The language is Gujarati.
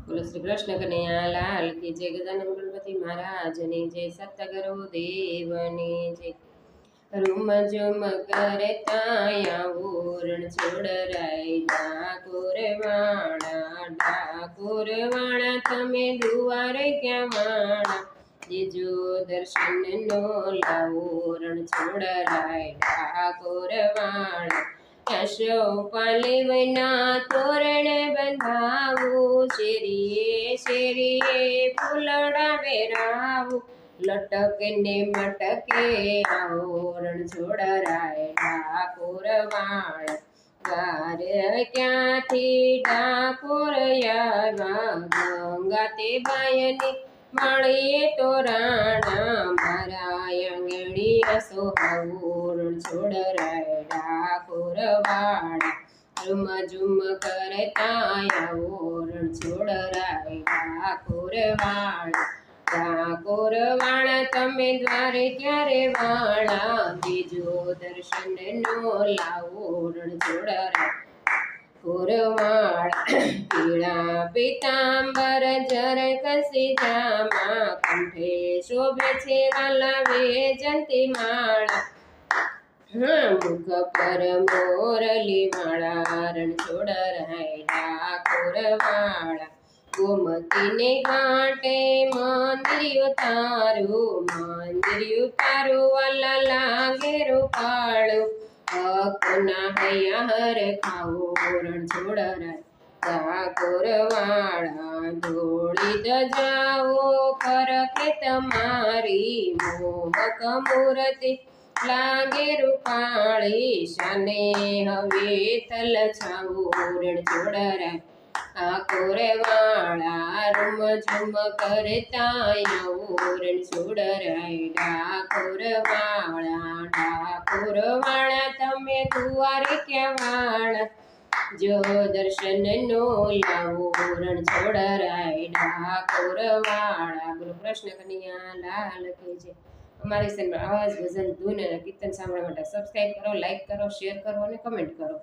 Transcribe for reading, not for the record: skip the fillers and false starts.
બોલો શ્રી કૃષ્ણ કનૈયા લાલ કી જય ગજાનંદ ગણપતિ મહારાજની જય સતગુરુ દેવની જય રૂમ ઝુમ કરતા ઓરણ છોડરાય ડાકોર વાણા તમે દુવારે ક્યાં વાણા જીજો દર્શન નો લાવો રણ છોડરાય ડાકોર વાણા યશો પાલે વૈના તોરણ બંધાવું શેરીએ શેરીએ ફૂલડા વેરાવું લટકે ને મટકે આવરણ છોડરાય ડાકોર વાળ ગાર ક્યાંથી ડાકોર આવ્યા ગંગા તે બાયની મળીએ તો રાણા મારા આંગણીયા સોહાવરણ છોડરાય ડાકોર વાળા ઝુમ ઝુમ કરતા ઓરણ છોડરાય ડાકોર વાળા તમે દ્વારે ક્યારે વાળા બીજો દર્શન નો લાવો રણ છોડરાય કોરવાળ પીળા પીતાંબર જર કસી જામા કંઠે શોભે છે વાલા વેજંતી માળા મુખ પર મોરલી માળા રણ છોડરાય ડાકોર વાળા ગોમતીને ઘાટે મંદિર તારું વાલા લાગે રૂપાળું કોના હૈયા હર ખાવો રણ છોડરાય ડાકોર વાળા ધોળી દજાવો ફરકે તમારી મોહક મૂર્તિ લાગે રૂપાળી શાને હવે તલ છાવો રણ છોડરાય ડાકોર વાળા રૂમ ઝુમ કરતા રણ છોડરાય ડાકોર વાળા તમે દ્વારે ક્યાં વાળા જો દર્શન નો લાવો રણ છોડરાય ડાકોર વાળા ગુરુ કૃષ્ણ કનૈયા લાલ કી જય અમારી ચેનલ આવા જ ભજન ધૂન અને કીર્તન સાંભળવા માટે સબસ્ક્રાઇબ કરો, લાઈક કરો, શેર કરો અને કમેન્ટ કરો.